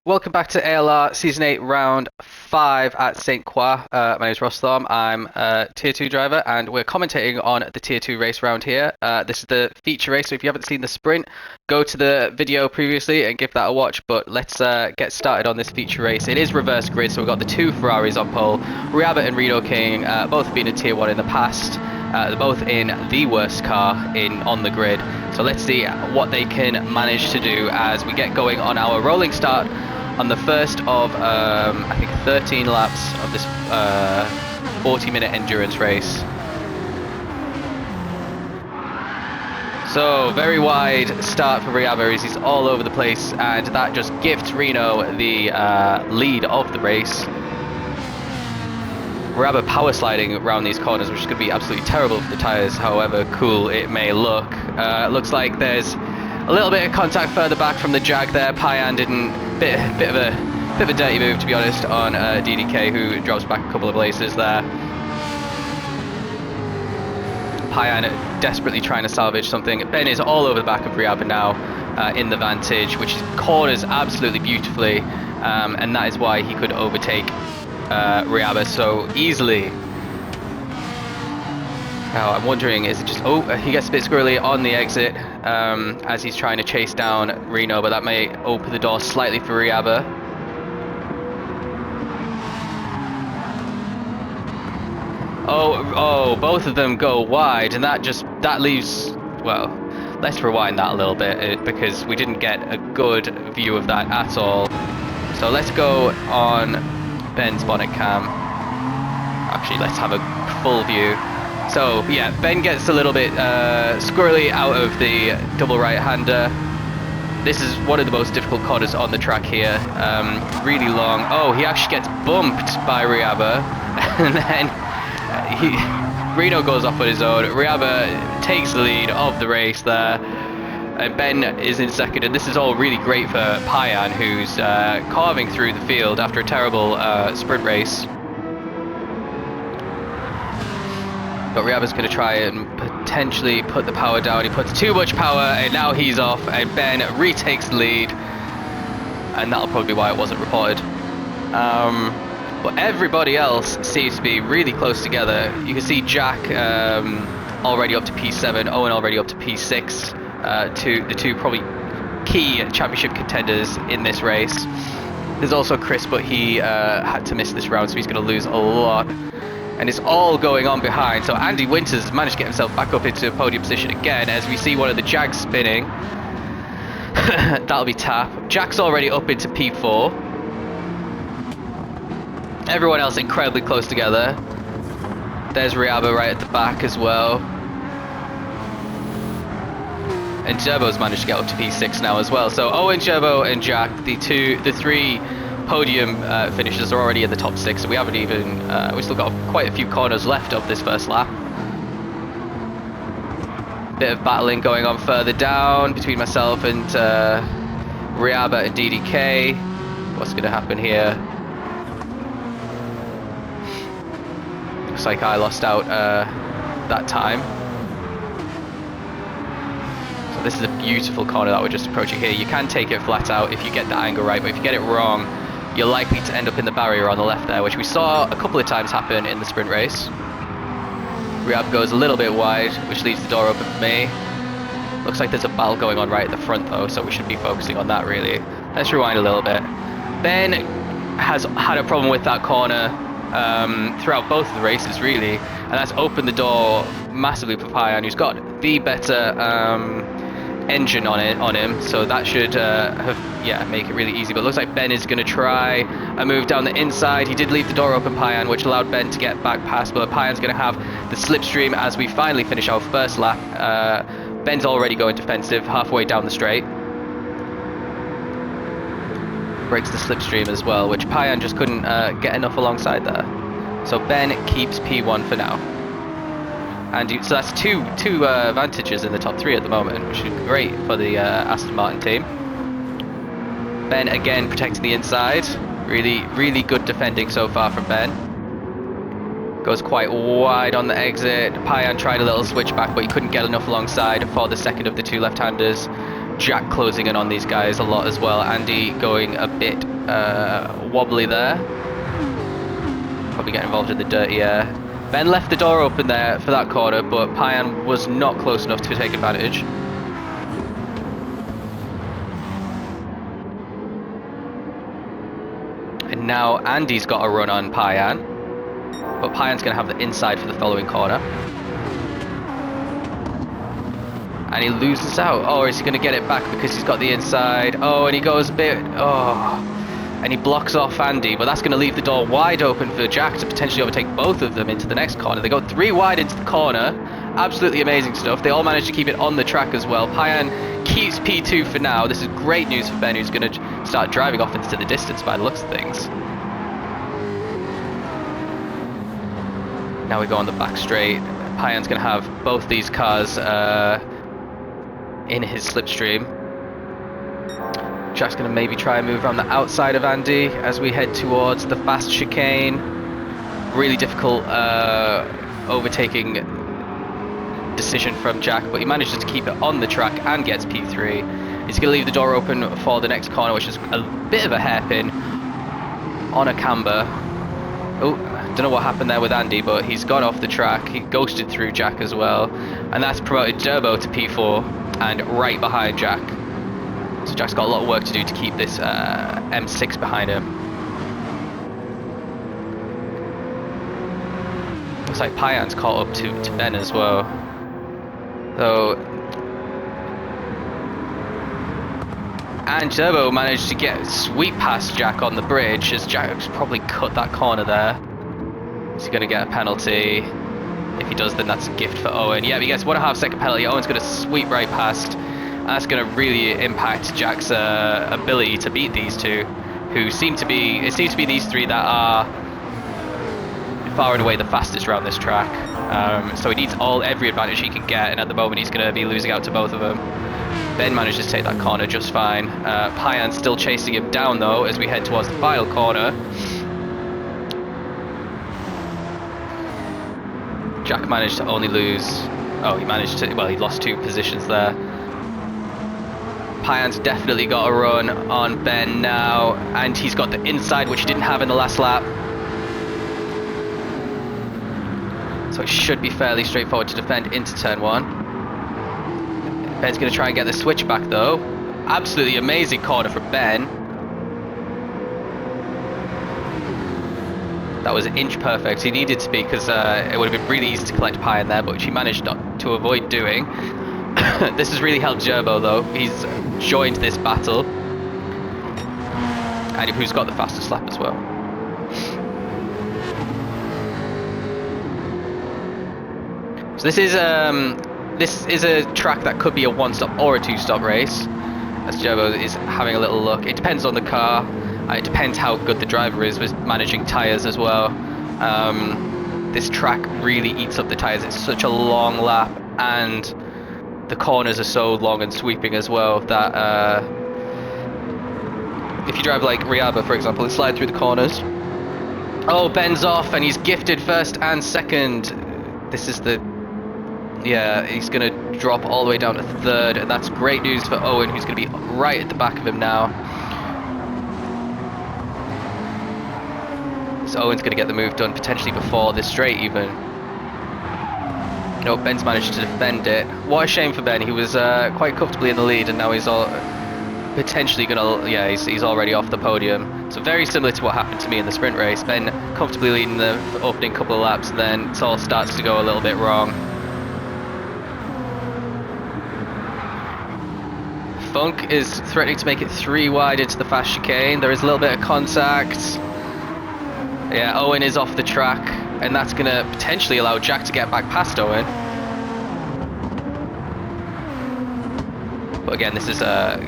Welcome back to ALR Season 8, Round 5 at Sainte Croix. My name is Ross Thorm. I'm a Tier 2 driver, and we're commentating on the Tier 2 race round here. This is the feature race, so if you haven't seen the sprint, go to the video previously and give that a watch. But let's get started on this feature race. It is reverse grid, so we've got the two Ferraris on pole. Riaba and Reno King, both have been in Tier 1 in the past. They're both in the worst car on the grid. So let's see what they can manage to do as we get going on our rolling start on the first of, I think, 13 laps of this 40-minute endurance race. So, very wide start for Riaba as he's all over the place, and that just gifts Reno the lead of the race. Riaba power sliding around these corners, which is going to be absolutely terrible for the tyres, however cool it may look. Looks like there's a little bit of contact further back from the Jag there. Payan didn't... Bit of a dirty move, to be honest, on DDK, who drops back a couple of places there. Payan desperately trying to salvage something. Ben is all over the back of Riaba now in the Vantage, which corners absolutely beautifully, and that is why he could overtake Riaba so easily. Now I'm wondering, is it just... Oh, he gets a bit squirrely on the exit as he's trying to chase down Reno, but that may open the door slightly for Riaba. Oh, both of them go wide, and that leaves... Well, let's rewind that a little bit because we didn't get a good view of that at all. So let's go on Ben's bonnet cam. Actually, let's have a full view. So yeah, Ben gets a little bit squirrely out of the double right-hander. This is one of the most difficult corners on the track here. Really long. Oh, he actually gets bumped by Riaba, and then Reno goes off on his own. Riaba takes the lead of the race there, and Ben is in second. And this is all really great for Payan, who's carving through the field after a terrible sprint race. But Riaba's going to try and potentially put the power down. He puts too much power, and now he's off, and Ben retakes the lead. And that'll probably be why it wasn't reported. But everybody else seems to be really close together. You can see Jack already up to P7, Owen already up to P6, the two probably key championship contenders in this race. There's also Chris, but he had to miss this round, so he's going to lose a lot. And it's all going on behind. So Andy Winters managed to get himself back up into a podium position again as we see one of the Jags spinning. That'll be tap. Jack's already up into P4. Everyone else incredibly close together. There's Riaba right at the back as well. And Gerbo's managed to get up to P6 now as well. So Owen, Gerbo and Jack, the three podium finishers are already in the top 6, so we haven't even we've still got quite a few corners left of this first lap. Bit of battling going on further down between myself and Riaba and DDK. What's going to happen here? Looks like I lost out that time. So this is a beautiful corner that we're just approaching here. You can take it flat out if you get the angle right, but if you get it wrong, you're likely to end up in the barrier on the left there, which we saw a couple of times happen in the sprint race. Riab goes a little bit wide, which leaves the door open for me. Looks like there's a battle going on right at the front though, so we should be focusing on that really. Let's rewind a little bit. Ben has had a problem with that corner throughout both of the races really, and that's opened the door massively for Payan, who's got the better engine on him, so that should make it really easy. But it looks like Ben is going to try a move down the inside. He did leave the door open, Payan, which allowed Ben to get back past, but Payan's going to have the slipstream as we finally finish our first lap. Ben's already going defensive halfway down the straight. Breaks the slipstream as well, which Payan just couldn't get enough alongside there. So Ben keeps P1 for now. And so that's two advantages in the top 3 at the moment, which is great for the Aston Martin team. Ben again protecting the inside. Really good defending so far from Ben. Goes quite wide on the exit. Payan tried a little switchback, but he couldn't get enough alongside for the second of the two left-handers. Jack closing in on these guys a lot as well. Andy going a bit wobbly there. Probably getting involved in the dirty air. Ben left the door open there for that corner, but Payan was not close enough to take advantage. And now Andy's got a run on Payan, but Payan's going to have the inside for the following corner. And he loses out. Oh, is he going to get it back because he's got the inside? Oh, and he goes a bit... Oh... And he blocks off Andy, but that's going to leave the door wide open for Jack to potentially overtake both of them into the next corner. They go 3 wide into the corner. Absolutely amazing stuff. They all manage to keep it on the track as well. Payan keeps P2 for now. This is great news for Ben, who's going to start driving off into the distance by the looks of things. Now we go on the back straight. Payan's going to have both these cars in his slipstream. Jack's going to maybe try and move around the outside of Andy as we head towards the fast chicane. Really difficult overtaking decision from Jack, but he manages to keep it on the track and gets P3. He's going to leave the door open for the next corner, which is a bit of a hairpin on a camber. Oh, don't know what happened there with Andy, but he's got off the track. He ghosted through Jack as well, and that's promoted Turbo to P4 and right behind Jack. So Jack's got a lot of work to do to keep this M6 behind him. Looks like Payan's caught up to Ben as well. So, and Turbo managed to sweep past Jack on the bridge as Jack's probably cut that corner there. Is he going to get a penalty? If he does, then that's a gift for Owen. Yeah, he gets 1.5 second penalty. Owen's going to sweep right past. That's going to really impact Jack's ability to beat these two, who seem to be, it seems to be these three that are far and away the fastest around this track. So he needs every advantage he can get, and at the moment he's going to be losing out to both of them. Ben manages to take that corner just fine. Payan's still chasing him down though as we head towards the final corner. Jack managed to only lose, he managed to, well, he lost 2 positions there. Payan's definitely got a run on Ben now, and he's got the inside, which he didn't have in the last lap. So it should be fairly straightforward to defend into turn 1. Ben's going to try and get the switch back though. Absolutely amazing corner for Ben. That was inch perfect. He needed to be, because it would have been really easy to collect Payan there, but which he managed not to avoid doing. This has really helped Gerbo though. He's joined this battle, and who's got the fastest lap as well. So this is a track that could be a 1-stop or a 2-stop race, as Gerbo is having a little look. It depends on the car. It depends how good the driver is with managing tyres as well. This track really eats up the tyres. It's such a long lap, and the corners are so long and sweeping as well that if you drive like Riaba, for example, and slide through the corners. Oh, Ben's off, and he's gifted first and second. This is the... Yeah, he's going to drop all the way down to 3rd, and that's great news for Owen, who's going to be right at the back of him now. So Owen's going to get the move done potentially before this straight even. No, Ben's managed to defend it. What a shame for Ben. He was quite comfortably in the lead, and now he's all potentially going to... Yeah, he's already off the podium. So very similar to what happened to me in the sprint race. Ben comfortably leading the opening couple of laps, and then it all starts to go a little bit wrong. Funk is threatening to make it 3 wide into the fast chicane. There is a little bit of contact. Yeah, Owen is off the track, and that's going to potentially allow Jack to get back past Owen. But again, this is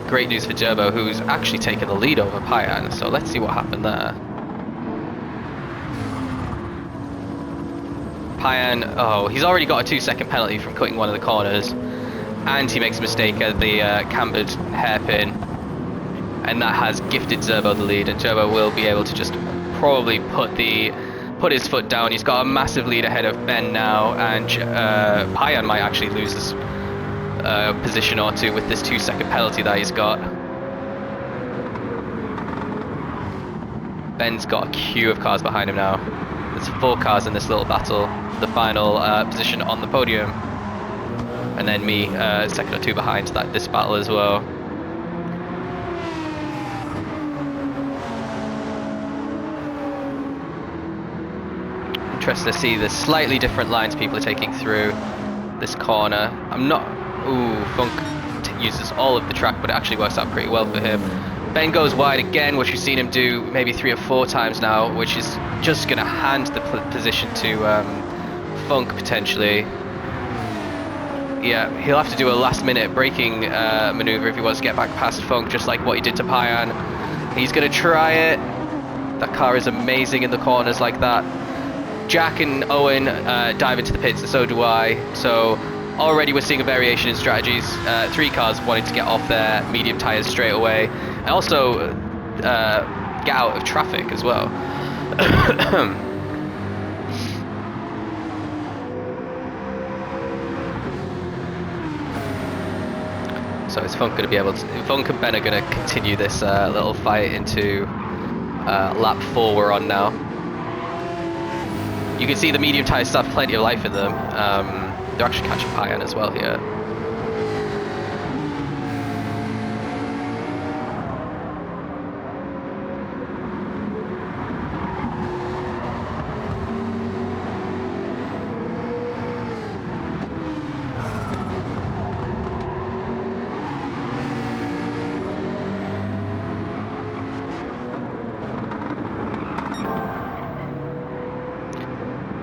great news for Gerbo, who's actually taken the lead over Payan. So let's see what happened there. Payan, he's already got a 2-second penalty from cutting one of the corners. And he makes a mistake at the cambered hairpin. And that has gifted Gerbo the lead, and Gerbo will be able to just probably put his foot down. He's got a massive lead ahead of Ben now, and Payan might actually lose this position or two with this 2-second penalty that he's got. Ben's got a queue of cars behind him now. There's 4 cars in this little battle. The final position on the podium. And then me, second or 2 behind this battle as well. Interesting to see the slightly different lines people are taking through this corner. I'm not... Ooh, Funk uses all of the track, but it actually works out pretty well for him. Ben goes wide again, which we've seen him do maybe 3 or 4 times now, which is just going to hand the position to Funk potentially. Yeah, he'll have to do a last-minute braking maneuver if he wants to get back past Funk, just like what he did to Payan. He's going to try it. That car is amazing in the corners like that. Jack and Owen dive into the pits, and so do I. So already we're seeing a variation in strategies. 3 cars wanting to get off their medium tyres straight away, and also get out of traffic as well. So is Funk going to be able to... Funk and Ben are going to continue this little fight into lap 4 we're on now. You can see the medium tyres still have plenty of life in them. They're actually catching Payan as well here.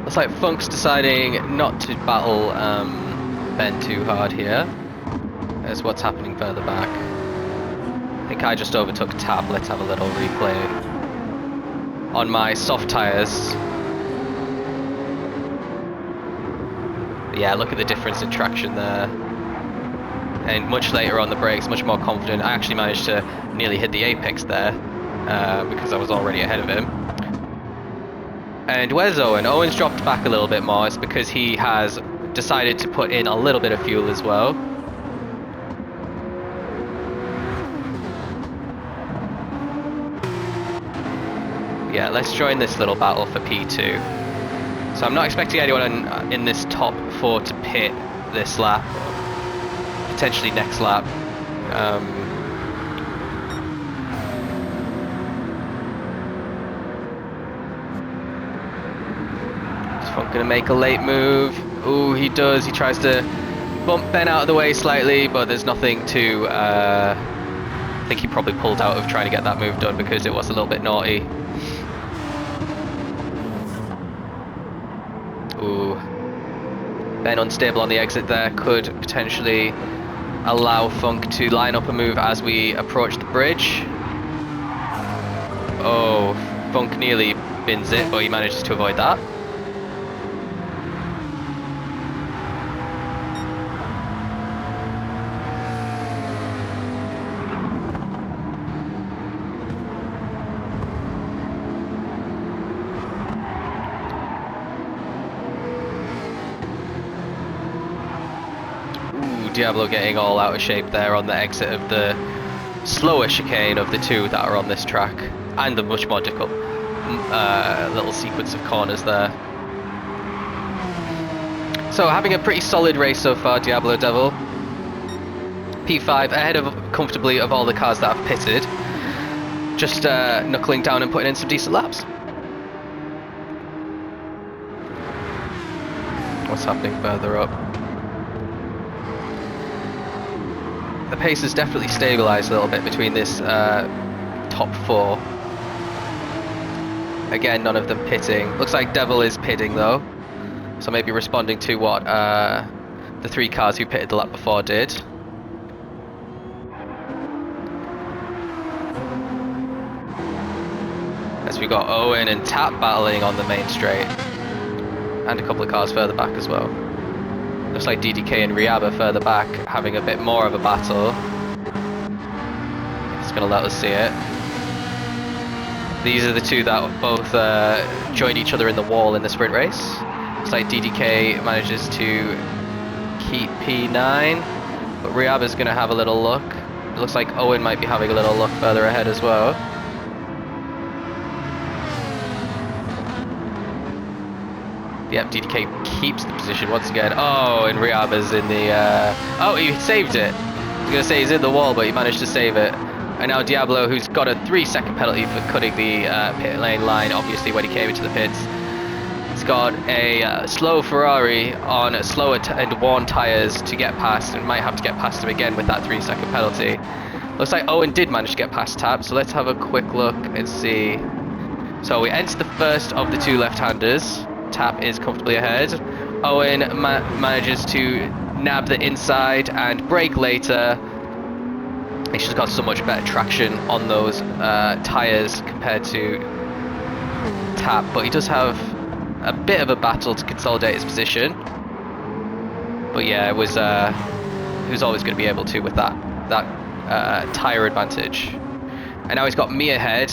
Looks like Funk's deciding not to battle Ben too hard here. That's what's happening further back. I think I just overtook Tab. Let's have a little replay. On my soft tyres. Yeah, look at the difference in traction there. And much later on the brakes, much more confident. I actually managed to nearly hit the apex there because I was already ahead of him. And where's Owen? Owen's dropped back a little bit more. It's because he has decided to put in a little bit of fuel as well. Yeah, let's join this little battle for P2. So I'm not expecting anyone in this top 4 to pit this lap. Potentially next lap. Gonna make a late move. Ooh, he does. He tries to bump Ben out of the way slightly, but there's nothing to... I think he probably pulled out of trying to get that move done because it was a little bit naughty. Ooh. Ben unstable on the exit there could potentially allow Funk to line up a move as we approach the bridge. Oh, Funk nearly bins it, but he manages to avoid that. Diablo getting all out of shape there on the exit of the slower chicane of the 2 that are on this track, and the much more difficult little sequence of corners there. So having a pretty solid race so far, Diablo Devil. P5 ahead of comfortably of all the cars that have pitted, just knuckling down and putting in some decent laps. What's happening further up? The pace has definitely stabilised a little bit between this top 4. Again, none of them pitting. Looks like Devil is pitting though, so maybe responding to what the 3 cars who pitted the lap before did. As we got Owen and Tap battling on the main straight, and a couple of cars further back as well. Looks like DDK and Riab are further back, having a bit more of a battle. It's going to let us see it. These are the 2 that both joined each other in the wall in the sprint race. Looks like DDK manages to keep P9, but Riab is going to have a little look. It looks like Owen might be having a little look further ahead as well. Yep, DDK keeps the position once again. Oh, and Riaba's in the... Oh, he saved it. I was going to say he's in the wall, but he managed to save it. And now Diablo, who's got a 3-second penalty for cutting the pit lane line, obviously, when he came into the pits. He's got a slow Ferrari on slower and worn tyres to get past, and might have to get past him again with that 3-second penalty. Looks like Owen did manage to get past Tap, so let's have a quick look and see. So we enter the first of the two left-handers. Tap is comfortably ahead. Owen manages to nab the inside and brake later. He's just got so much better traction on those tyres compared to Tap, but he does have a bit of a battle to consolidate his position. But yeah, he was always going to be able to with that tyre advantage. And now he's got me ahead,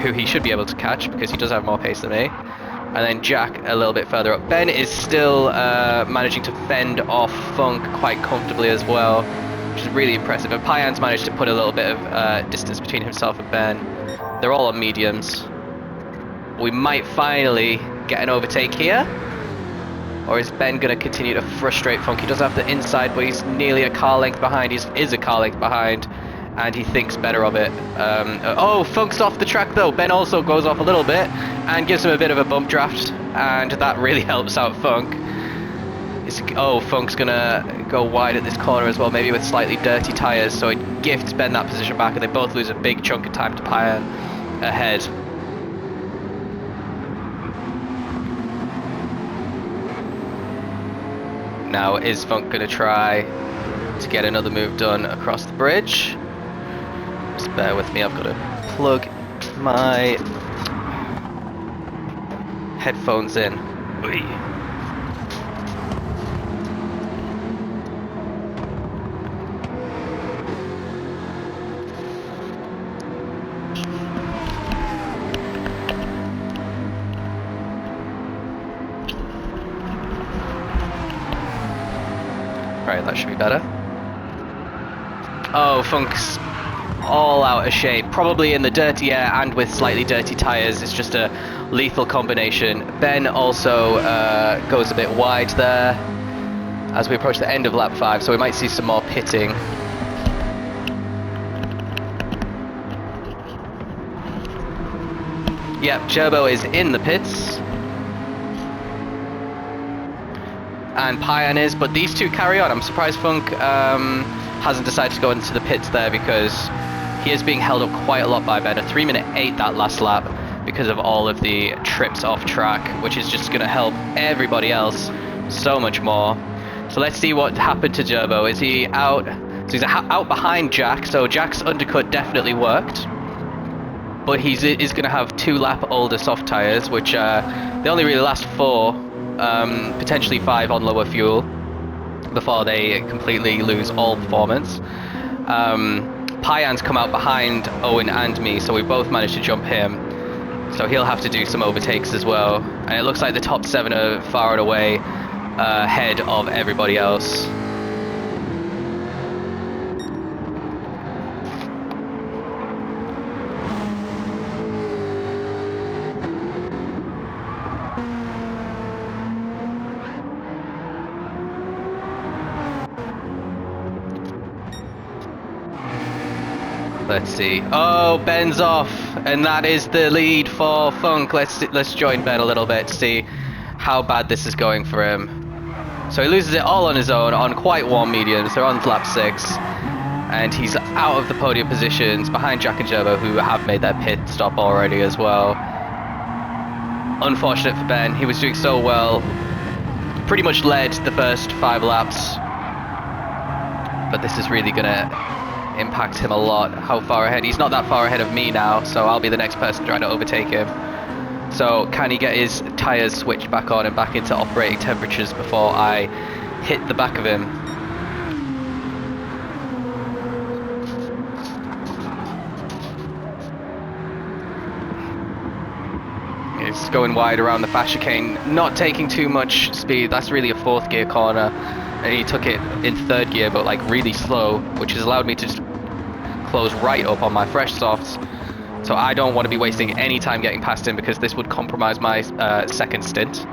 who he should be able to catch because he does have more pace than me. And then Jack a little bit further up. Ben is still managing to fend off Funk quite comfortably as well, which is really impressive. And Pyan's managed to put a little bit of distance between himself and Ben. They're all on mediums. We might finally get an overtake here. Or is Ben going to continue to frustrate Funk? He does have the inside, but he's nearly a car length behind. He is a car length behind, and he thinks better of it. Oh, Funk's off the track though. Ben also goes off a little bit and gives him a bit of a bump draft, and that really helps out Funk. Oh, Funk's gonna go wide at this corner as well, maybe with slightly dirty tyres, so it gifts Ben that position back, and they both lose a big chunk of time to Pyan ahead. Now, is Funk gonna try to get another move done across the bridge? Just bear with me, I've got to plug my headphones in. Right, that should be better. Oh, Funk's all out of shape, probably in the dirty air and with slightly dirty tyres. It's just a lethal combination. Ben also goes a bit wide there as we approach the end of lap 5, so we might see some more pitting. Yep, Gerbo is in the pits. And Pyan is, but these two carry on. I'm surprised Funk hasn't decided to go into the pits there, because he is being held up quite a lot by Ben. A 3-minute 8 that last lap because of all of the trips off track, which is just going to help everybody else so much more. So let's see what happened to Gerbo. Is he out? So he's out behind Jack, so Jack's undercut definitely worked. But he's going to have 2-lap older soft tyres, which they only really last 4, potentially 5 on lower fuel before they completely lose all performance. Pyan's come out behind Owen and me, so we both managed to jump him. So he'll have to do some overtakes as well. And it looks like the top 7 are far and away ahead of everybody else. Let's see. Oh, Ben's off, and that is the lead for Funk. Let's join Ben a little bit to see how bad this is going for him. So he loses it all on his own on quite warm mediums. They're on lap 6, and he's out of the podium positions behind Jack and Gerbo, who have made their pit stop already as well. Unfortunate for Ben. He was doing so well. Pretty much led the first 5 laps, but this is really gonna impact him a lot. How far ahead? He's not that far ahead of me now, so I'll be the next person trying to overtake him. So can he get his tyres switched back on and back into operating temperatures before I hit the back of him? He's going wide around the fast chicane, not taking too much speed. That's really a 4th gear corner. And he took it in 3rd gear, but like really slow, which has allowed me to just close right up on my fresh softs So I don't want to be wasting any time getting past him because this would compromise my second stint.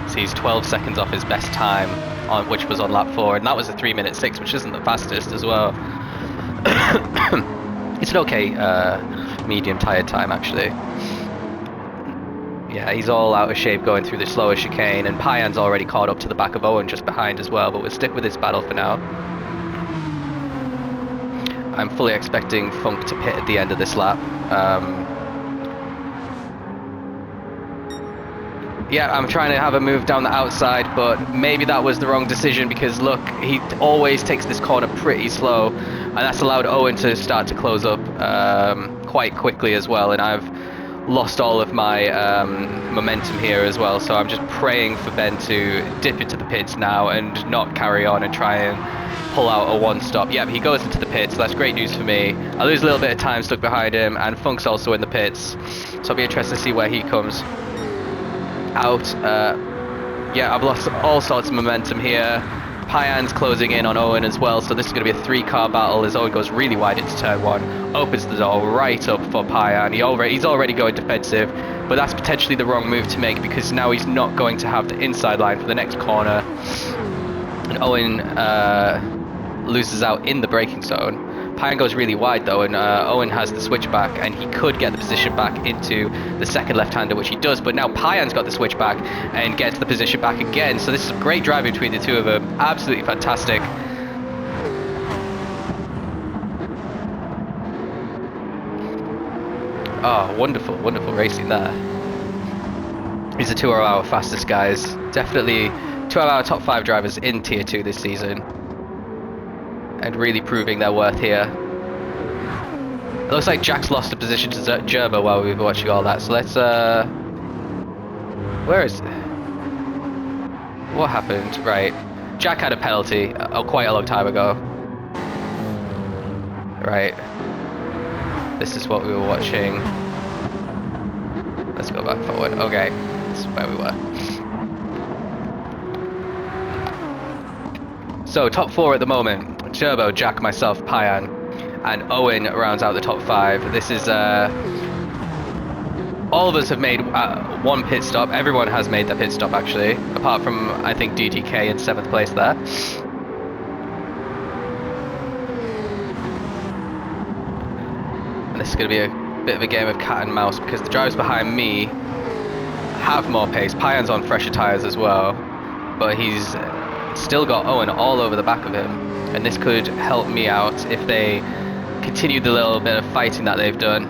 So he's 12 seconds off his best time, which was on lap 4, and that was a 3:06, which isn't the fastest as well. It's an okay medium tired time, actually. Yeah, he's all out of shape going through the slower chicane, and Payan's already caught up to the back of Owen just behind as well, but we'll stick with this battle for now. I'm fully expecting Funk to pit at the end of this lap. Yeah, I'm trying to have a move down the outside, but maybe that was the wrong decision because look, he always takes this corner pretty slow, and that's allowed Owen to start to close up quite quickly as well, and I've lost all of my momentum here as well, so I'm just praying for Ben to dip into the pits now and not carry on and try and pull out a one-stop. Yeah, he goes into the pits, so that's great news for me. I lose a little bit of time stuck behind him, and Funk's also in the pits, so I'll be interested to see where he comes out. Yeah, I've lost all sorts of momentum here. Payan's closing in on Owen as well, so this is going to be a 3-car battle as Owen goes really wide into turn 1, opens the door right up for Payan. He's already going defensive, but that's potentially the wrong move to make because now he's not going to have the inside line for the next corner, and Owen loses out in the braking zone. Payan goes really wide though, and Owen has the switchback, and he could get the position back into the second left-hander, which he does, but now Payan's got the switchback and gets the position back again, so this is a great drive between the two of them. Absolutely fantastic. Oh, wonderful, wonderful racing there. These are 2 of our fastest guys. Definitely 2 of our top 5 drivers in Tier 2 this season, and really proving their worth here. It looks like Jack's lost a position to Gerber while we were watching all that, so let's where is it? What happened? Right, Jack had a penalty quite a long time ago. Right, this is what we were watching. Let's go back forward. Okay, this is where we were. So top 4 at the moment: Turbo, Jack, myself, Payan, and Owen rounds out the top 5. This is all of us have made one pit stop. Everyone has made their pit stop actually, apart from I think DTK in 7th place there. And this is going to be a bit of a game of cat and mouse because the drivers behind me have more pace. Payan's on fresher tyres as well, but he's still got Owen all over the back of him, and this could help me out if they continue the little bit of fighting that they've done.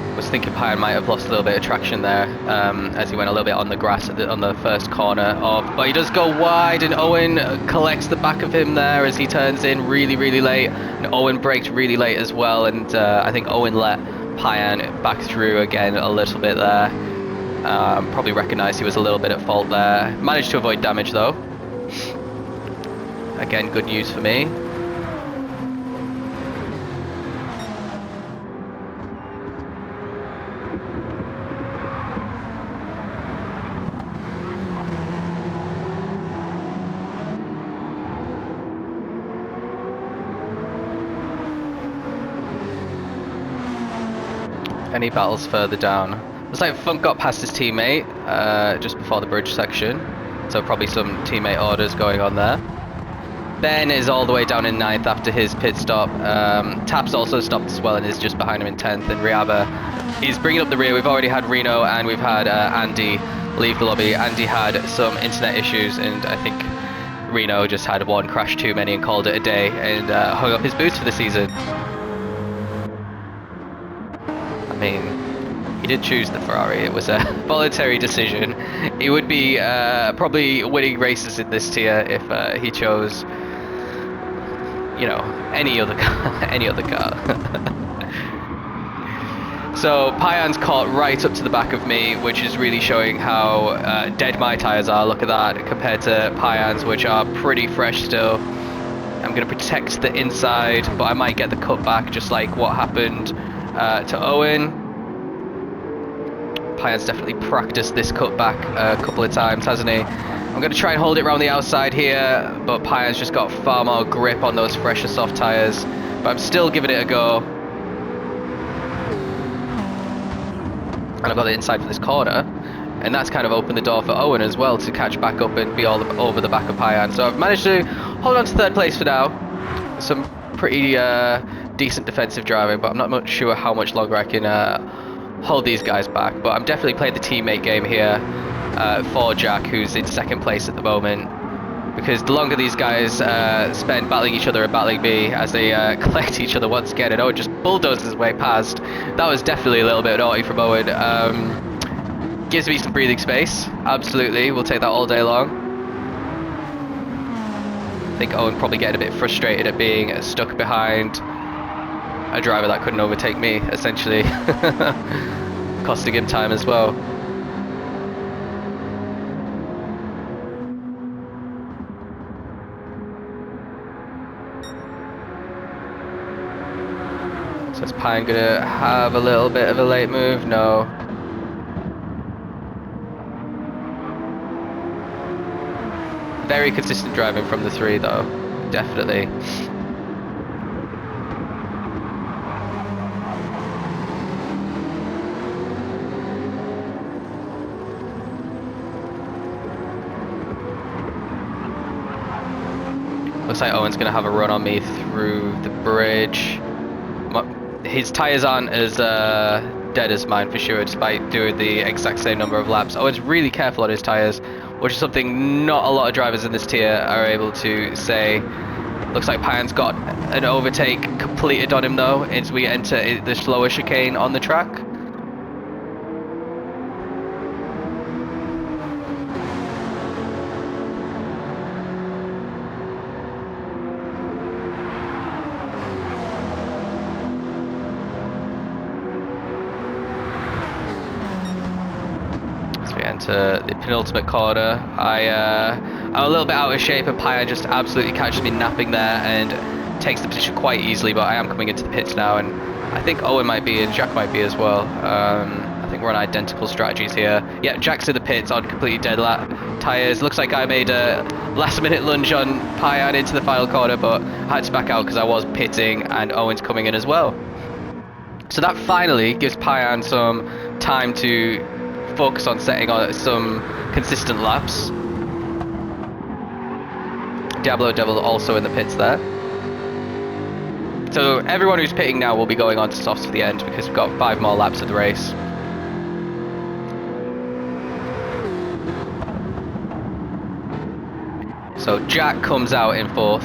I was thinking Payan might have lost a little bit of traction there as he went a little bit on the grass on the first corner but he does go wide, and Owen collects the back of him there as he turns in really late, and Owen braked really late as well, and I think Owen let Payan back through again a little bit there. Probably recognised he was a little bit at fault there. Managed to avoid damage though. Again, good news for me. Any battles further down? Looks like Funk got past his teammate just before the bridge section, so probably some teammate orders going on there. Ben is all the way down in 9th after his pit stop. Tap's also stopped as well and is just behind him in 10th, and Riaba is bringing up the rear. We've already had Reno and we've had Andy leave the lobby. Andy had some internet issues, and I think Reno just had one crash too many and called it a day and hung up his boots for the season. I mean, he did choose the Ferrari. It was a voluntary decision. He would be probably winning races in this tier if he chose, you know, any other car. So Payan's caught right up to the back of me, which is really showing how dead my tyres are. Look at that, compared to Payan's, which are pretty fresh still. I'm going to protect the inside, but I might get the cut back, just like what happened to Owen. Payan's definitely practiced this cut back a couple of times, hasn't he? I'm going to try and hold it around the outside here, but Payan's just got far more grip on those fresher soft tyres. But I'm still giving it a go. And I've got the inside for this corner, and that's kind of opened the door for Owen as well to catch back up and be all over the back of Payan. So I've managed to hold on to third place for now. Some pretty decent defensive driving, but I'm not much sure how much longer I can hold these guys back. But I'm definitely playing the teammate game here for Jack, who's in second place at the moment. Because the longer these guys spend battling each other and battling me as they collect each other once again, and Owen just bulldozes his way past. That was definitely a little bit naughty from Owen. Gives me some breathing space. Absolutely, we'll take that all day long. I think Owen probably getting a bit frustrated at being stuck behind a driver that couldn't overtake me, essentially. Costing him time as well. So is Payan gonna have a little bit of a late move? No. Very consistent driving from the three though, definitely. Looks like Owen's gonna have a run on me through the bridge. His tyres aren't as dead as mine for sure, despite doing the exact same number of laps. Owen's really careful on his tyres, which is something not a lot of drivers in this tier are able to say. Looks like Payan's got an overtake completed on him though, as we enter the slower chicane on the track. Enter the penultimate corner. I'm a little bit out of shape, and Payan just absolutely catches me napping there and takes the position quite easily, but I am coming into the pits now, and I think Owen might be and Jack might be as well. I think we're on identical strategies here. Yeah, Jack's in the pits on completely dead tyres. Looks like I made a last minute lunge on Payan into the final corner, but I had to back out because I was pitting and Owen's coming in as well. So that finally gives Payan some time to focus on setting on some consistent laps. Diablo Devil also in the pits there. So everyone who's pitting now will be going on to softs for the end because we've got 5 more laps of the race. So Jack comes out in 4th.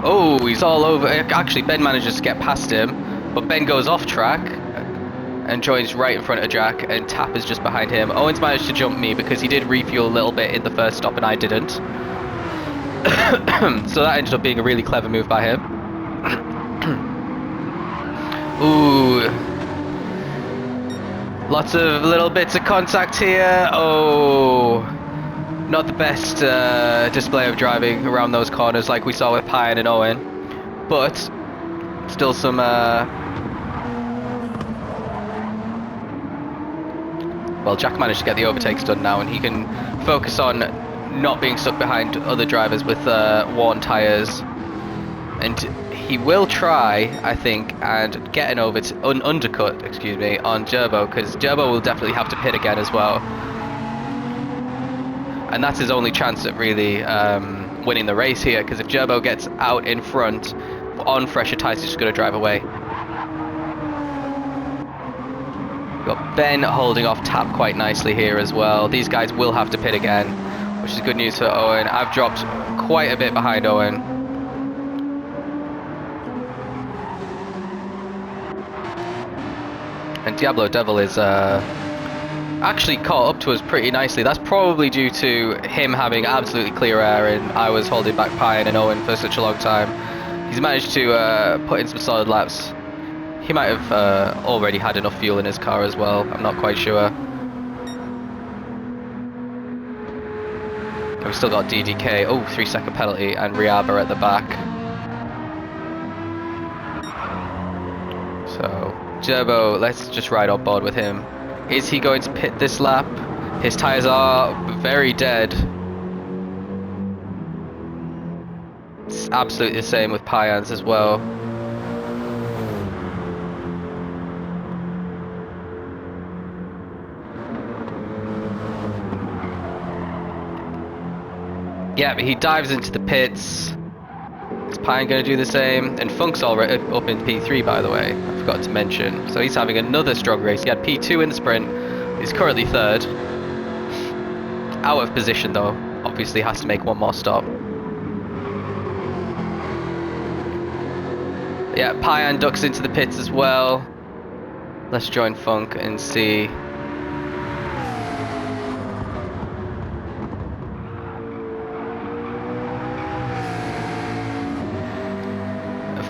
Oh, he's all over. Actually, Ben manages to get past him, but Ben goes off track and joins right in front of Jack, and Tap is just behind him. Owen's managed to jump me because he did refuel a little bit in the first stop and I didn't. So that ended up being a really clever move by him. Ooh. Lots of little bits of contact here. Oh. Not the best display of driving around those corners like we saw with Payan and Owen. But still some... Well, Jack managed to get the overtakes done now, and he can focus on not being stuck behind other drivers with worn tyres. And he will try, I think, and get an undercut, excuse me, on Gerbo, because Gerbo will definitely have to pit again as well. And that's his only chance at really winning the race here, because if Gerbo gets out in front on fresher tyres, he's just going to drive away. Got Ben holding off Tap quite nicely here as well. These guys will have to pit again, which is good news for Owen. I've dropped quite a bit behind Owen. And Diablo Devil is actually caught up to us pretty nicely. That's probably due to him having absolutely clear air, and I was holding back Payan and Owen for such a long time. He's managed to put in some solid laps. He might have already had enough fuel in his car as well. I'm not quite sure. We've still got DDK. Oh, 3-second penalty, and Riaba at the back. So, Gerbo, let's just ride on board with him. Is he going to pit this lap? His tyres are very dead. It's absolutely the same with Payan's as well. Yeah, he dives into the pits. Is Payan going to do the same? And Funk's already up in P3, by the way. I forgot to mention. So he's having another strong race. He had P2 in the sprint. He's currently 3rd. Out of position, though. Obviously has to make one more stop. Yeah, Payan ducks into the pits as well. Let's join Funk and see.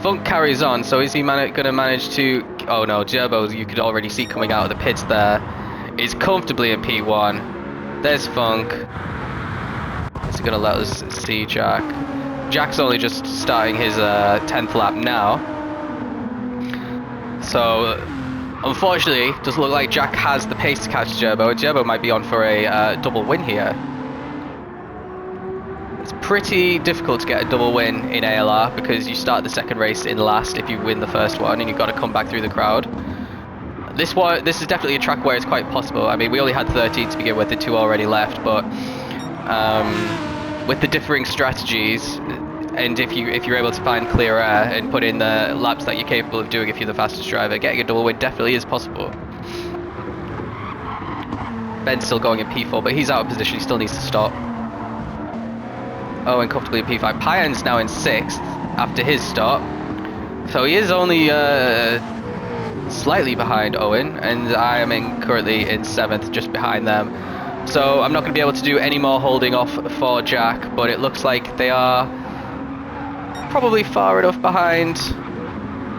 Funk carries on, so is he going to manage to... Oh no, Gerbo, you could already see coming out of the pits there, is comfortably in P1. There's Funk. Is he going to let us see Jack? Jack's only just starting his 10th lap now. So, unfortunately, it does look like Jack has the pace to catch Gerbo. Gerbo might be on for a double win here. It's pretty difficult to get a double win in ALR because you start the second race in last if you win the first one, and you've got to come back through the crowd. This is definitely a track where it's quite possible. I mean, we only had 13 to begin with, the 2 already left, but with the differing strategies, and if you're able to find clear air and put in the laps that you're capable of doing if you're the fastest driver, getting a double win definitely is possible. Ben's still going in P4, but he's out of position, he still needs to stop. Owen comfortably in P5. Payan's now in 6th after his stop. So he is only slightly behind Owen, and I am currently in 7th, just behind them. So I'm not going to be able to do any more holding off for Jack, but it looks like they are probably far enough behind.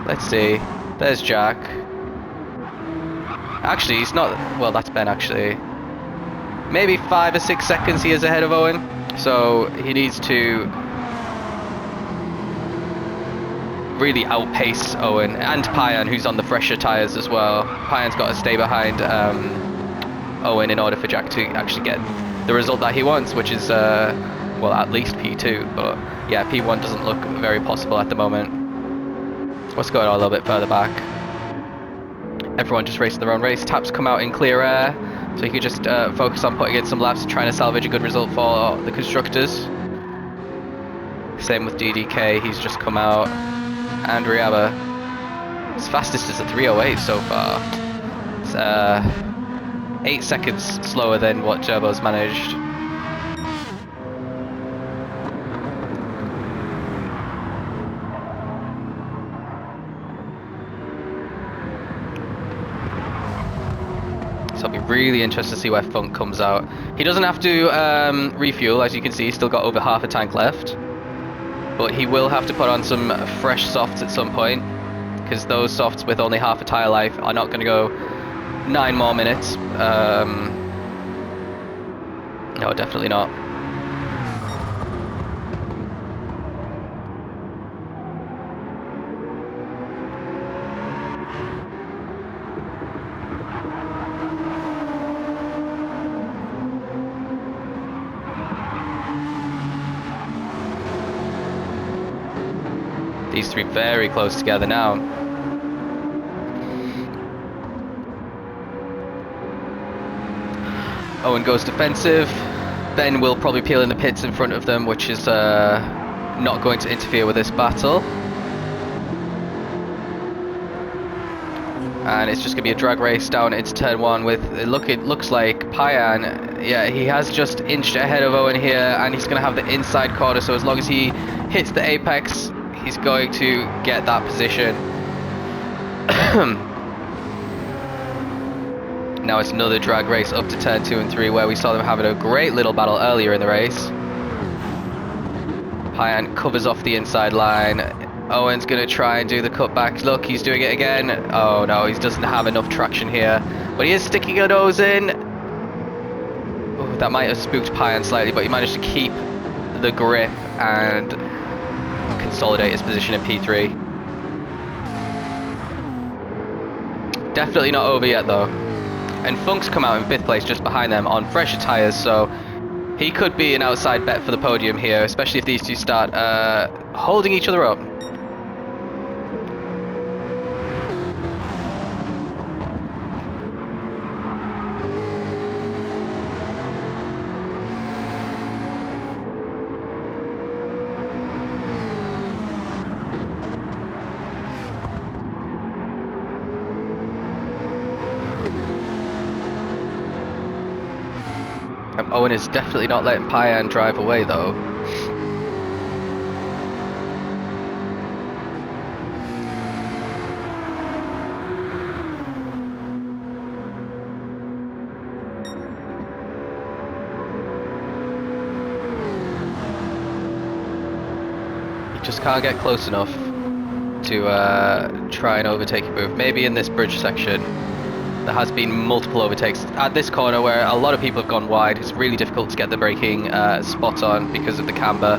Let's see. There's Jack. Actually, he's not... Well, that's Ben, actually. Maybe 5 or 6 seconds he is ahead of Owen. So he needs to really outpace Owen and Payan, who's on the fresher tyres as well. Payan's got to stay behind Owen in order for Jack to actually get the result that he wants, which is, well, at least P2. But yeah, P1 doesn't look very possible at the moment. Let's go a little bit further back. Everyone just racing their own race. Taps come out in clear air. So you can just focus on putting in some laps, trying to salvage a good result for the constructors. Same with DDK, he's just come out. And Riaba, his fastest is a 3:08 so far. It's 8 seconds slower than what Gerbo's managed. So I'll be really interested to see where Funk comes out. He doesn't have to refuel, as you can see, he's still got over half a tank left. But he will have to put on some fresh softs at some point, because those softs with only half a tyre life are not going to go 9 more minutes. No, definitely not. These three very close together now. Owen goes defensive. Ben will probably peel in the pits in front of them, which is not going to interfere with this battle. And it's just going to be a drag race down into turn 1 with, it looks like Payan, yeah, he has just inched ahead of Owen here, and he's going to have the inside corner, so as long as he hits the apex, he's going to get that position. Now it's another drag race up to turn 2 and 3, where we saw them having a great little battle earlier in the race. Payan covers off the inside line. Owen's going to try and do the cutback. Look, he's doing it again. Oh no, he doesn't have enough traction here. But he is sticking a nose in. Oh, that might have spooked Payan slightly, but he managed to keep the grip and consolidate his position in P3. Definitely not over yet though. And Funk's come out in 5th place just behind them on fresher tyres, so he could be an outside bet for the podium here, especially if these two start holding each other up. Owen is definitely not letting Payan drive away though. He just can't get close enough to try and overtake a move. Maybe in this bridge section. There has been multiple overtakes at this corner where a lot of people have gone wide. It's really difficult to get the braking spot on because of the camber.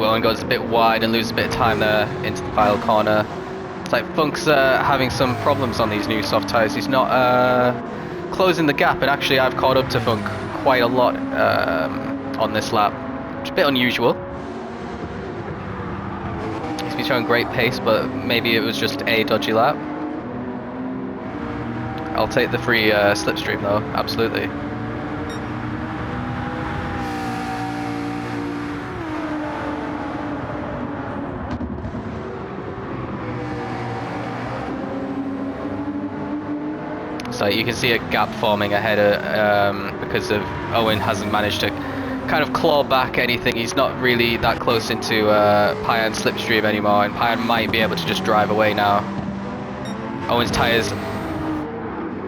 Owen goes a bit wide and loses a bit of time there into the final corner. It's like Funk's having some problems on these new soft tyres. He's not closing the gap, and actually I've caught up to Funk quite a lot on this lap. It's a bit unusual. He's been showing great pace, but maybe it was just a dodgy lap. I'll take the free slipstream though, absolutely. So you can see a gap forming ahead because of Owen hasn't managed to kind of claw back anything. He's not really that close into Payan's slipstream anymore, and Payan might be able to just drive away now. Owen's tyres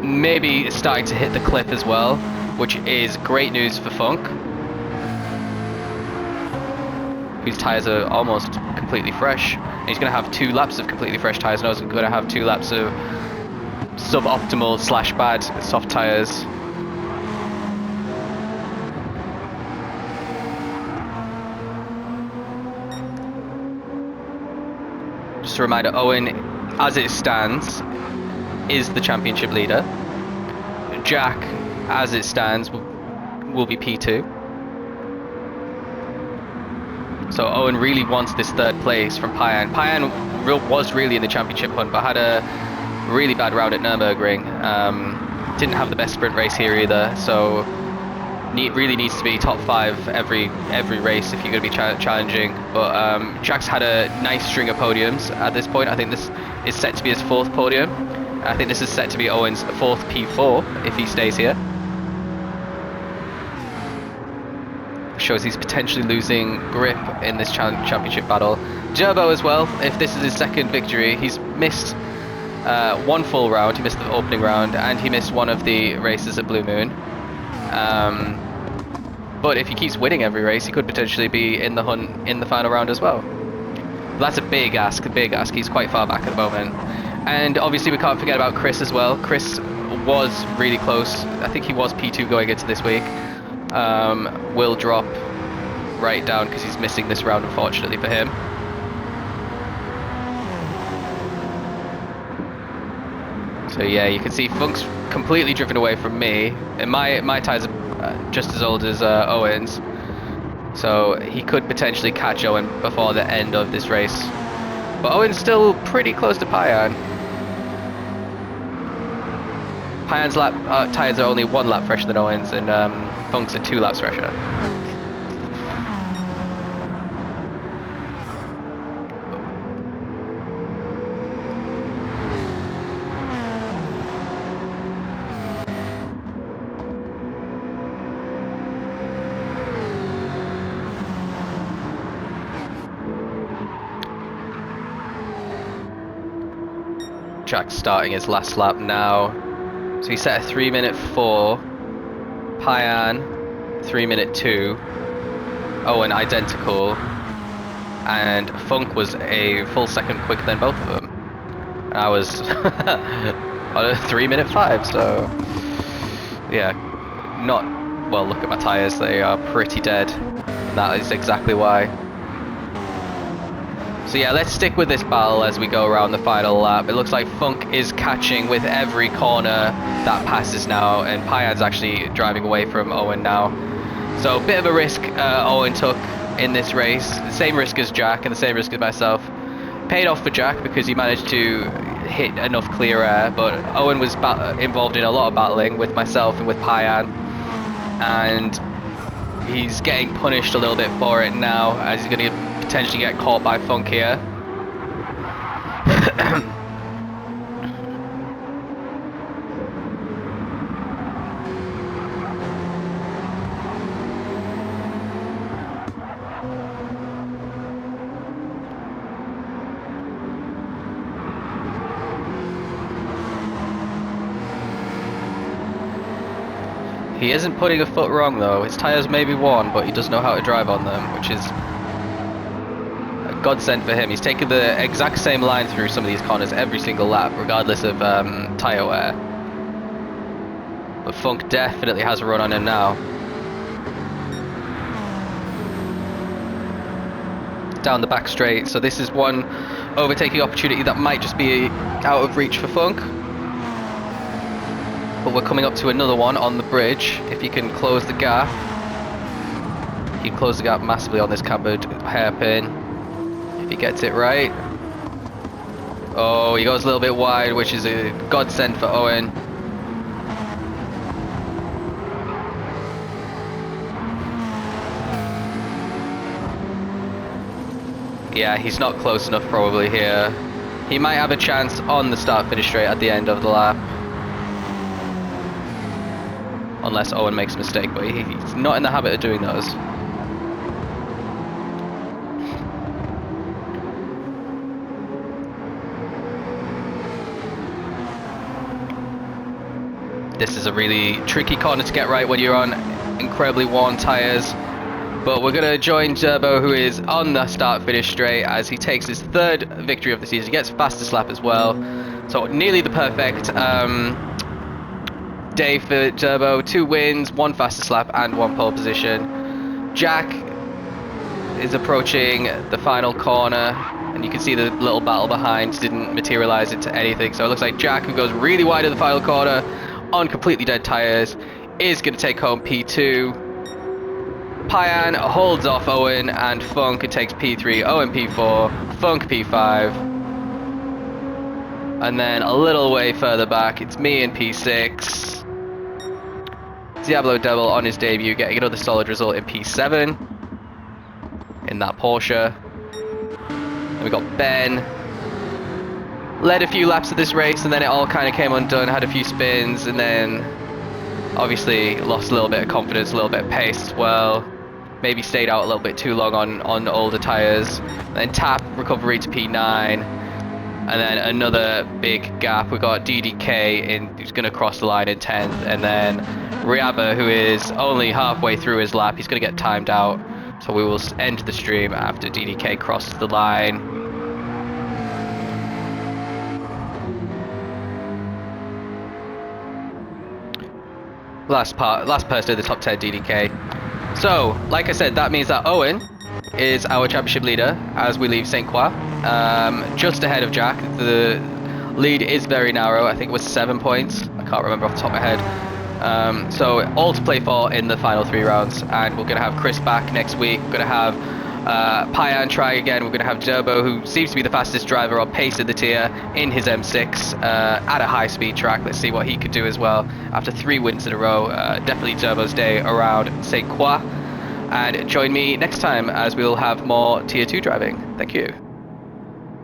maybe starting to hit the cliff as well, which is great news for Funk, whose tyres are almost completely fresh. And he's going to have 2 laps of completely fresh tyres, and Owen's going to have 2 laps of suboptimal / bad soft tyres. Just a reminder, Owen, as it stands, is the championship leader. Jack, as it stands, will be P2. So Owen really wants this 3rd place from Payan. Payan was really in the championship hunt, but had a really bad round at Nürburgring. Didn't have the best sprint race here either, so really needs to be top 5 every race if you're going to be challenging. But Jack's had a nice string of podiums at this point. I think this is set to be his 4th podium. I think this is set to be Owen's 4th P4 if he stays here. Shows he's potentially losing grip in this championship battle. Gerbo as well, if this is his 2nd victory. He's missed 1 full round. He missed the opening round, and he missed 1 of the races at Blue Moon. But if he keeps winning every race, he could potentially be in the hunt in the final round as well. But that's a big ask, He's quite far back at the moment. And obviously we can't forget about Chris as well. Chris was really close. I think he was P2 going into this week. Will drop right down because he's missing this round, unfortunately for him. So yeah, you can see Funk's completely driven away from me, and my tyres just as old as Owens. So he could potentially catch Owen before the end of this race. But Owen's still pretty close to Payan. Payan's tyres are only 1 lap fresher than Owen's, and Funk's are 2 laps fresher. Jack's starting his last lap now. So he set a 3:04. Payan 3:02. Owen identical. And Funk was a full second quicker than both of them. And I was on a 3:05, so yeah, not well. Look at my tires, they are pretty dead. That is exactly why. So yeah, let's stick with this battle as we go around the final lap. It looks like Funk is catching with every corner that passes now, and Payan's actually driving away from Owen now. So a bit of a risk Owen took in this race. The same risk as Jack and the same risk as myself. Paid off for Jack because he managed to hit enough clear air, but Owen was involved in a lot of battling with myself and with Payan. And he's getting punished a little bit for it now, as he's going to potentially get caught by Funk here. He isn't putting a foot wrong though. His tyres may be worn, but he does know how to drive on them, which is a godsend for him. He's taken the exact same line through some of these corners every single lap, regardless of tyre wear. But Funk definitely has a run on him now. Down the back straight, so this is one overtaking opportunity that might just be out of reach for Funk. But we're coming up to another one on the bridge. If he can close the gap, he can close the gap massively on this cambered hairpin. If he gets it right. Oh, he goes a little bit wide, which is a godsend for Owen. Yeah, he's not close enough probably here. He might have a chance on the start-finish straight at the end of the lap. Unless Owen makes a mistake, but he's not in the habit of doing those. This is a really tricky corner to get right when you're on incredibly worn tyres. But we're going to join Turbo, who is on the start-finish straight, as he takes his 3rd victory of the season. He gets fastest lap as well. So nearly the perfect day for Turbo. 2 wins, 1 fastest lap and 1 pole position. Jack is approaching the final corner, and you can see the little battle behind didn't materialize into anything. So it looks like Jack, who goes really wide at the final corner on completely dead tires, is going to take home P2. Payan holds off Owen and Funk, and takes P3, Owen P4, Funk P5. And then a little way further back, it's me in P6. Diablo Devil on his debut, getting another solid result in P7 in that Porsche. And we got Ben. Led a few laps of this race, and then it all kind of came undone, had a few spins, and then obviously lost a little bit of confidence, a little bit of pace as well. Maybe stayed out a little bit too long on older tyres. Then tap recovery to P9. And then another big gap. We got DDK who's going to cross the line in 10th. And then Riaba, who is only halfway through his lap. He's going to get timed out. So we will end the stream after DDK crosses the line. Last person in the top 10, DDK. So, like I said, that means that Owen is our championship leader as we leave Sainte Croix, just ahead of Jack. The lead is very narrow. I think it was 7 points. I can't remember off the top of my head. So all to play for in the final 3 rounds, and we're going to have Chris back next week. We're going to have Payan try again. We're going to have Durbo, who seems to be the fastest driver or pace in the tier, in his M6 at a high speed track. Let's see what he could do as well after 3 wins in a row. Definitely Durbo's day around Sainte. And join me next time as we'll have more tier 2 driving. Thank you.